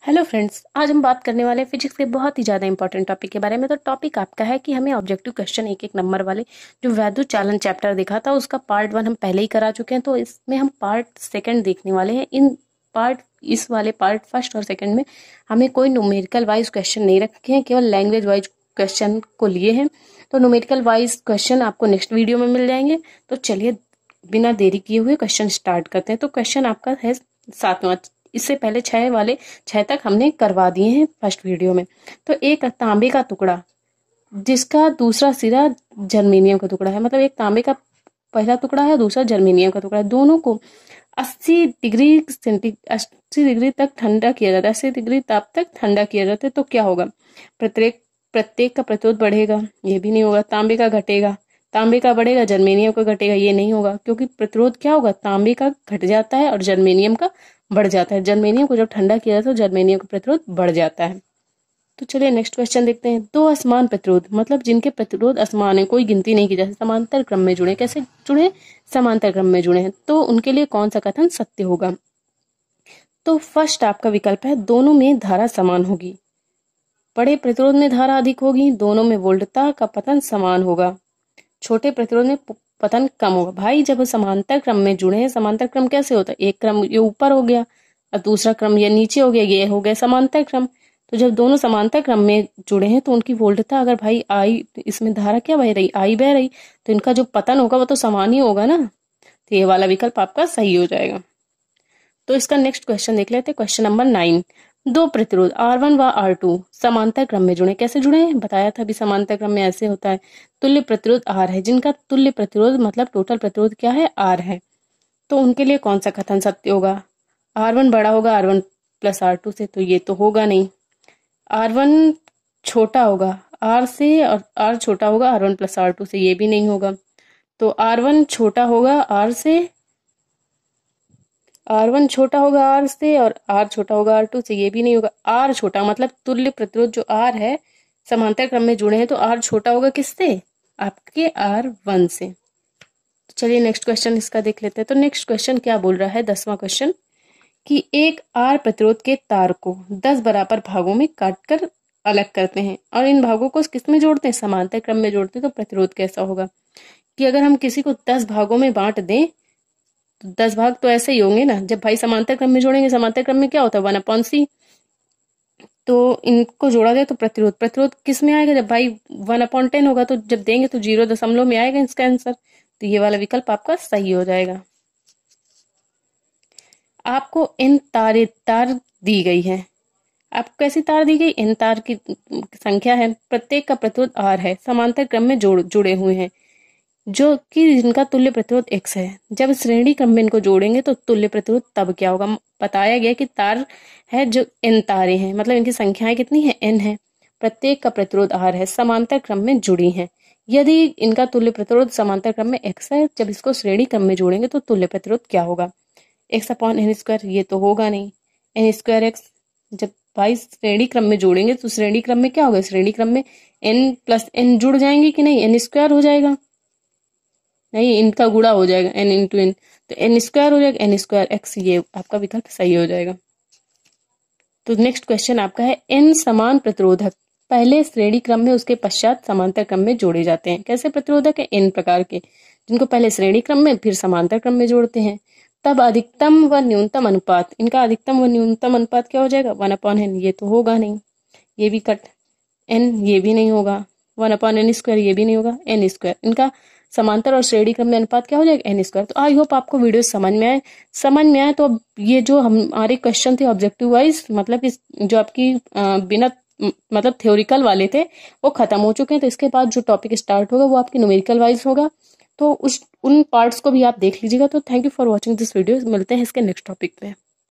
Hello friends, आज हम बात करने वाले हैं फिजिक्स के बहुत ही ज़्यादा इंपॉर्टेंट टॉपिक के बारे में। तो टॉपिक आपका है कि हमें ऑब्जेक्टिव क्वेश्चन एक एक नंबर वाले जो वैद्युत चालन चैप्टर देखा था उसका पार्ट 1 हम पहले ही करा चुके हैं। तो इसमें हम पार्ट सेकंड देखने वाले हैं। इस वाले पार्ट फर्स्ट और सेकंड में हमें कोई न्यूमेरिकल वाइज क्वेश्चन नहीं रखे हैं, केवल लैंग्वेज वाइज क्वेश्चन को लिए हैं। तो न्यूमेरिकल वाइज क्वेश्चन आपको नेक्स्ट वीडियो में मिल जाएंगे। तो चलिए बिना देरी किए हुए क्वेश्चन स्टार्ट करते हैं। तो क्वेश्चन आपका है 7वां। इससे पहले 6 तक हमने करवा दिए हैं फर्स्ट वीडियो में। तो एक तांबे का टुकड़ा जिसका दूसरा सिरा जर्मेनियम का टुकड़ा है, मतलब एक तांबे का पहला टुकड़ा है, दूसरा जर्मेनियम का टुकड़ा है, दोनों को 80 डिग्री तक ठंडा किया जाता है, 80 डिग्री ताप तक ठंडा किया जाता है। तो क्या होगा? प्रत्येक का प्रतिरोध बढ़ेगा, ये भी नहीं होगा। तांबे का घटेगा, तांबे का बढ़ेगा, जर्मेनियम का घटेगा, ये नहीं होगा। क्योंकि प्रतिरोध क्या होगा? तांबे का घट जाता है और जर्मेनियम का बढ़ जाता है। जर्मेनियम को जब ठंडा किया जाता है तो जर्मेनियम का प्रतिरोध बढ़ जाता है। तो चलिए नेक्स्ट क्वेश्चन देखते हैं। दो असमान प्रतिरोध, मतलब जिनके प्रतिरोध असमान है, कोई गिनती नहीं की जा सकती, समांतर क्रम में जुड़े। कैसे जुड़े? समांतर क्रम में जुड़े हैं। तो उनके लिए कौन सा कथन सत्य होगा? तो फर्स्ट आपका विकल्प है दोनों में धारा समान होगी। बड़े प्रतिरोध में धारा अधिक होगी, दोनों में वोल्टता का पतन समान होगा। छोटे प्रतिरोध में पतन कम होगा। भाई जब समांतर क्रम में जुड़े हैं, समांतर क्रम कैसे होता है? एक क्रम ये ऊपर हो गया और दूसरा क्रम ये नीचे हो गया, ये हो गया समांतर क्रम। तो जब दोनों समांतर क्रम में जुड़े हैं तो उनकी वोल्टता, अगर भाई आई, इसमें धारा क्या बह रही? आई बह रही, तो इनका जो पतन होगा वो तो समान ही होगा ना। तो ये वाला विकल्प आपका सही हो जाएगा। तो इसका नेक्स्ट क्वेश्चन देख लेते हैं। Question number 9। दो प्रतिरोध R1 व R2 समांतर क्रम में जुड़े। कैसे जुड़े हैं? बताया था अभी, समांतर क्रम में ऐसे होता है। तुल्य प्रतिरोध R है, जिनका तुल्य प्रतिरोध मतलब टोटल प्रतिरोध क्या है? R है। तो उनके लिए कौन सा कथन सत्य होगा? R1 बड़ा होगा R1 प्लस R2 से, तो ये तो होगा नहीं। R1 छोटा होगा R से और R छोटा होगा R1 प्लस R2 से, ये भी नहीं होगा। तो R1 छोटा होगा R से, R1 छोटा होगा R से और R छोटा होगा R2 से, ये भी नहीं होगा। R छोटा मतलब तुल्य प्रतिरोध जो R है, समांतर क्रम में जुड़े हैं तो R छोटा होगा किससे? आपके R1 से। तो चलिए नेक्स्ट क्वेश्चन इसका देख लेते हैं। तो नेक्स्ट क्वेश्चन क्या बोल रहा है? 10वां क्वेश्चन कि एक R प्रतिरोध के तार को 10 बराबर भागों में काटकर अलग करते हैं और इन भागों को किस में जोड़ते हैं? समांतर क्रम में जोड़ते हैं। तो प्रतिरोध कैसा होगा? कि अगर हम किसी को 10 भागों में बांट दें तो 10 भाग तो ऐसे ही होंगे ना। जब भाई समांतर क्रम में जोड़ेंगे, समांतर क्रम में क्या होता है? 1/c। तो इनको जोड़ा जाए तो प्रतिरोध किस में आएगा? जब भाई 1/10 होगा तो जब देंगे तो 0 दशमलव में आएगा इसका आंसर। तो ये वाला विकल्प आपका सही हो जाएगा। आपको n तार दी गई है। आपको कैसी तार दी गई? n तार की संख्या है, प्रत्येक का प्रतिरोध R है, समांतर क्रम में जुड़े हुए हैं, जो कि जिनका तुल्य प्रतिरोध x है। जब श्रेणी क्रम में इनको जोड़ेंगे तो तुल्य प्रतिरोध तब क्या होगा? बताया गया कि तार है जो n तारे हैं, मतलब इनकी संख्याएं कितनी है? n है। प्रत्येक का प्रतिरोध R है, समांतर क्रम में जुड़ी हैं। यदि इनका तुल्य प्रतिरोध समांतर क्रम में x है, जब इसको श्रेणी क्रम में जोड़ेंगे तो तुल्य प्रतिरोध क्या होगा? x/n²। ये तो होगा नहीं। n²x। जब भाई श्रेणी क्रम में जोड़ेंगे तो श्रेणी क्रम में क्या होगा? श्रेणी क्रम में n प्लस n जुड़ जाएंगे कि नहीं? n² हो जाएगा, नहीं, इनका गुणा हो जाएगा n इंटू n, तो n² हो जाएगा, n²x। ये आपका विकल्प सही हो जाएगा। तो नेक्स्ट क्वेश्चन आपका है n समान प्रतिरोधक पहले श्रेणी क्रम में उसके पश्चात समांतर क्रम में जोड़े जाते हैं। कैसे प्रतिरोधक है? n प्रकार के, जिनको पहले श्रेणी क्रम में फिर समांतर क्रम में जोड़ते हैं। तब अधिकतम व न्यूनतम अनुपात, इनका अधिकतम व न्यूनतम अनुपात क्या हो जाएगा? 1/n। ये तो होगा नहीं, ये भी कट। n ये भी नहीं होगा, 1/n², ये भी नहीं होगा, n²। इनका समांतर और श्रेणी क्रम में अनुपात क्या हो जाएगा? n²। तो आई होप आपको वीडियो समझ में आए। तो अब ये जो हमारे क्वेश्चन थे ऑब्जेक्टिव वाइज, मतलब इस जो आपकी बिना मतलब थ्योरिकल वाले थे वो खत्म हो चुके हैं। तो इसके बाद जो टॉपिक स्टार्ट होगा वो आपकी न्यूमेरिकल वाइज होगा। तो उन पार्ट्स को भी आप देख लीजिएगा। तो thank you for watching this video. मिलते हैं इसके नेक्स्ट टॉपिक पे।